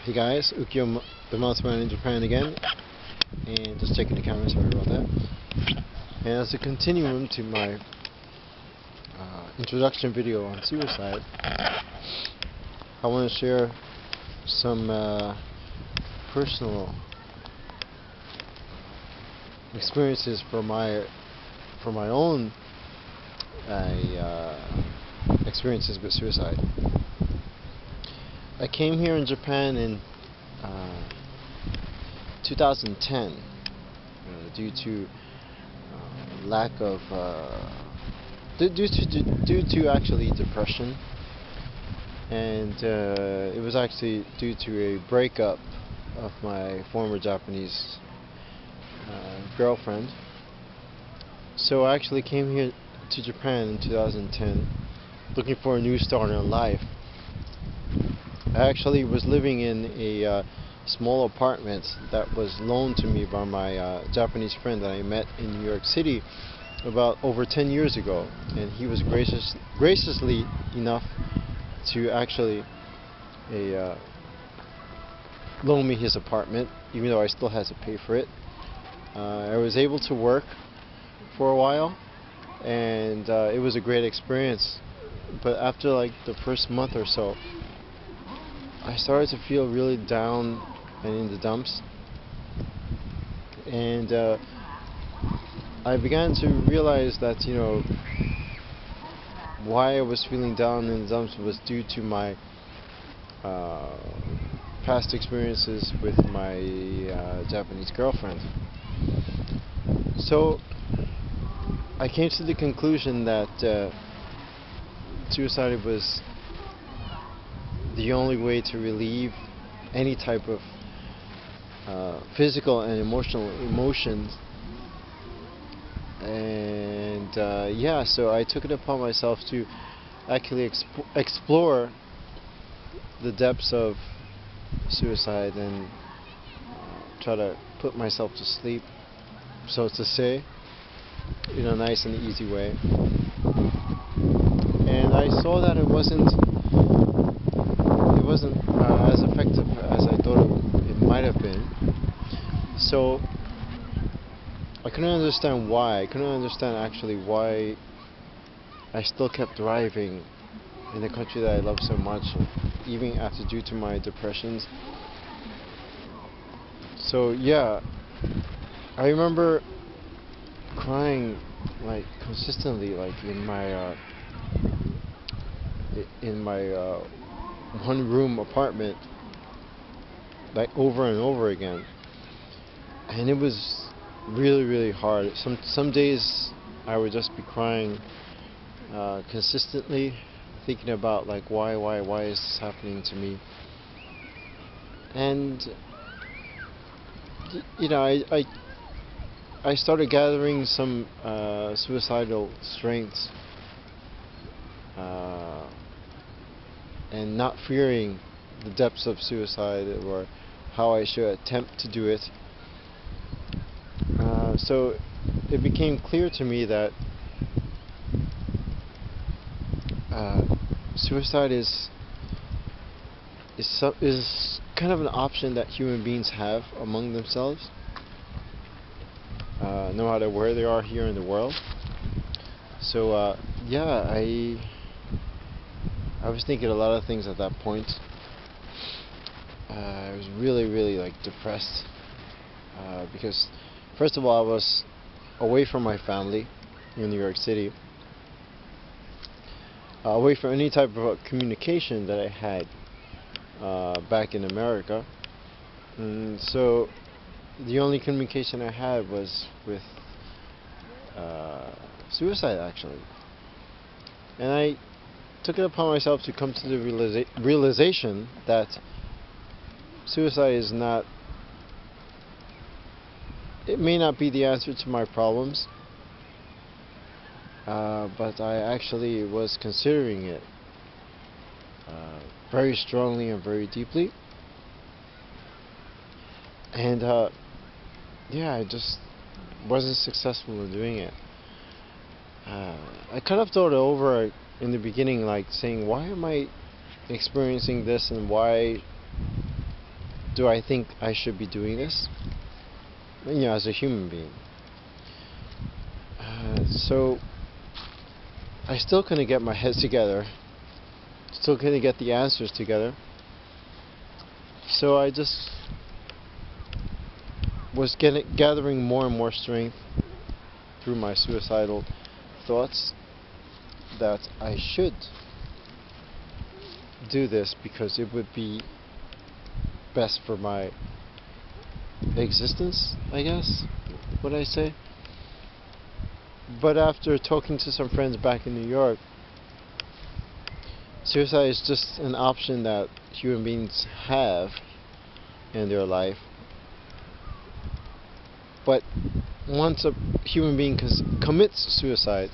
Hey guys, Ukyo the Mouse-Man in Japan again, and just checking the camera, sorry about that. And as a continuum to my introduction video on suicide, I want to share some personal experiences for my own experiences with suicide. I came here in Japan in 2010 due to lack of due to actually depression, and it was actually due to a breakup of my former Japanese girlfriend. So I actually came here to Japan in 2010 looking for a new start in life. I actually was living in a small apartment that was loaned to me by my Japanese friend that I met in New York City about over 10 years ago, and he was graciously enough to actually loan me his apartment, even though I still had to pay for it. I was able to work for a while, and it was a great experience. But after like the first month or so, I started to feel really down and in the dumps, and I began to realize that, you know, why I was feeling down in the dumps was due to my past experiences with my Japanese girlfriend. So I came to the conclusion that suicide was the only way to relieve any type of physical and emotional emotions. And yeah, so I took it upon myself to actually explore the depths of suicide and try to put myself to sleep, so to say, in a nice and easy way. And I saw that it wasn't as effective as I thought it might have been. So I couldn't understand why. I couldn't understand actually why I still kept thriving in the country that I love so much, even after due to my depressions. So yeah, I remember crying like consistently, like in my one-room apartment, like over and over again, and it was really hard. Some days I would just be crying consistently, thinking about like why is this happening to me. And you know, I started gathering some suicidal strengths, and not fearing the depths of suicide or how I should attempt to do it. So it became clear to me that suicide is kind of an option that human beings have among themselves, no matter where they are here in the world. So yeah, I was thinking a lot of things at that point. I was really like depressed, because first of all I was away from my family in New York City, away from any type of communication that I had back in America. And so the only communication I had was with suicide, actually. And I took it upon myself to come to the realization that suicide is not, it may not be the answer to my problems, but I actually was considering it very strongly and very deeply. And yeah, I just wasn't successful in doing it. I kind of thought it over in the beginning, like saying, why am I experiencing this, and why do I think I should be doing this? You know, as a human being. So I still couldn't get my head together. Still couldn't get the answers together. So I just was gathering more and more strength through my suicidal thoughts that I should do this because it would be best for my existence, I guess, would I say. But after talking to some friends back in New York, suicide is just an option that human beings have in their life. But once a human being commits suicide,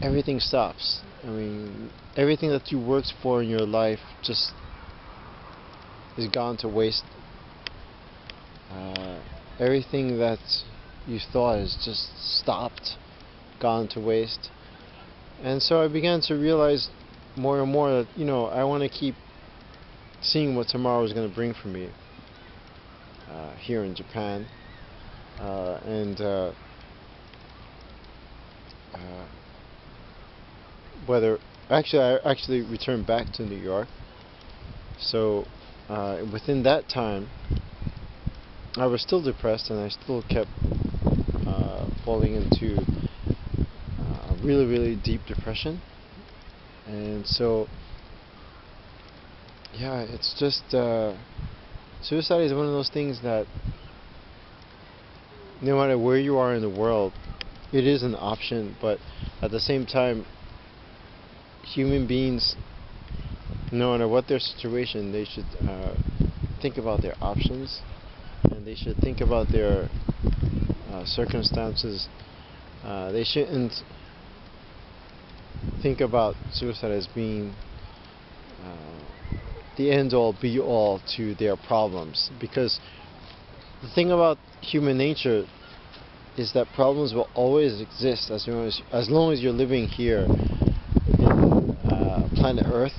everything stops. I mean, everything that you worked for in your life just is gone to waste. Everything that you thought is just stopped, gone to waste. And so I began to realize more and more that, you know, I want to keep seeing what tomorrow is going to bring for me here in Japan. Whether actually I actually returned back to New York, so within that time I was still depressed and I still kept falling into really deep depression. And so yeah, it's just suicide is one of those things that no matter where you are in the world, it is an option, but at the same time, human beings, no matter what their situation, they should think about their options, and they should think about their circumstances. They shouldn't think about suicide as being the end-all, be-all to their problems, because the thing about human nature is that problems will always exist as long as you're living here in planet Earth,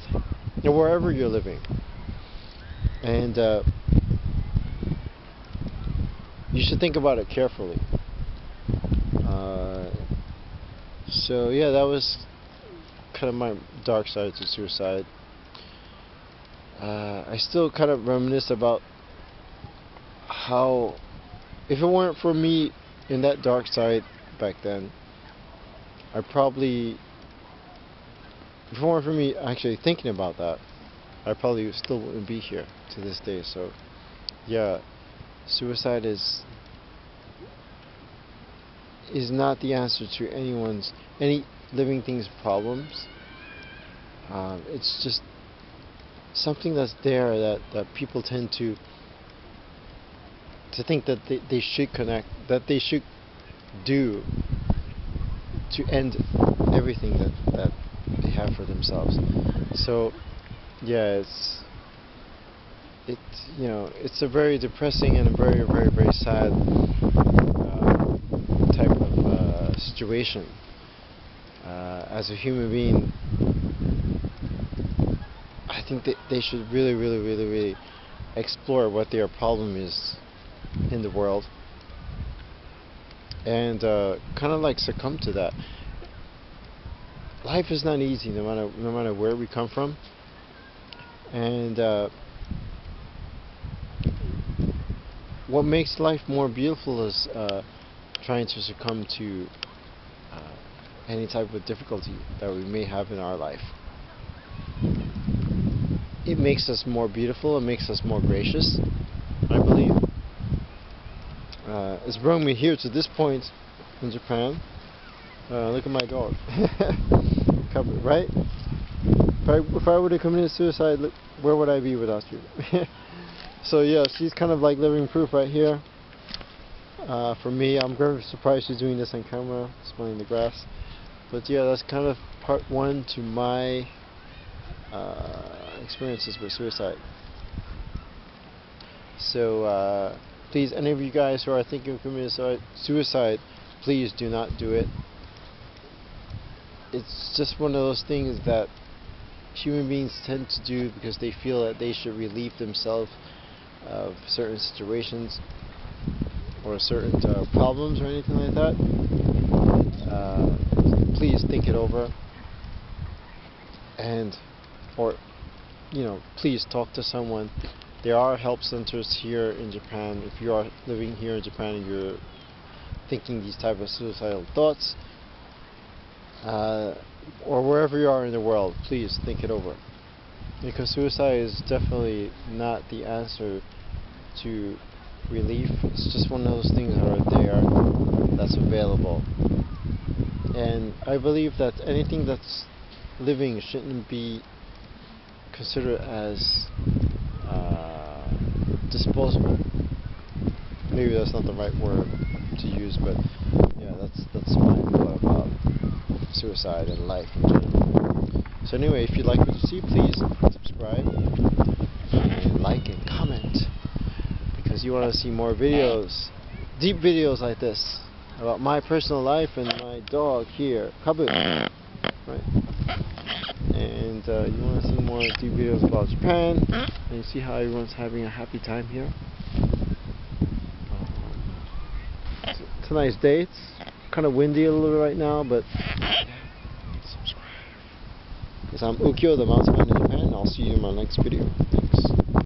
or wherever you're living. And you should think about it carefully. So yeah, that was kind of my dark side to suicide. I still kind of reminisce about how, if it weren't for me in that dark side back then, if it weren't for me actually thinking about that, I probably still wouldn't be here to this day. So yeah, suicide is not the answer to any living thing's problems. It's just something that's there that people tend to think that they should that they should do to end everything that they have for themselves. So yeah, it's a very depressing and a very sad type of situation. As a human being, I think that they should really explore what their problem is in the world, and kind of like succumb to that. Life is not easy, no matter where we come from, and what makes life more beautiful is trying to succumb to any type of difficulty that we may have in our life. It makes us more beautiful, it makes us more gracious, I believe. It's brought me here to this point in Japan. Look at my dog. Covered, right? If I would have committed suicide, look, where would I be without you? So yeah, she's kind of like living proof right here. For me, I'm very surprised she's doing this on camera, smelling the grass. But yeah, that's kind of part one to my experiences with suicide. So please, any of you guys who are thinking of committing suicide, please do not do it. It's just one of those things that human beings tend to do because they feel that they should relieve themselves of certain situations or certain problems or anything like that, please think it over, and or please talk to someone. There are help centers here in Japan. If you are living here in Japan and you're thinking these type of suicidal thoughts, or wherever you are in the world, please think it over, because suicide is definitely not the answer to relief. It's just one of those things that are there, that's available. And I believe that anything that's living shouldn't be considered as disposable. Maybe that's not the right word to use, but yeah, that's my thought about suicide and life in general. So anyway, if you'd like what you see, please subscribe and like and comment, because you want to see more videos, deep videos like this about my personal life and my dog here, Kabu, right? And you want to see more deep videos about Japan and see how everyone's having a happy time here. It's a nice day. It's kind of windy a little bit right now, but subscribe. Because I'm Ukyo, the mountain man in Japan, and I'll see you in my next video. Thanks.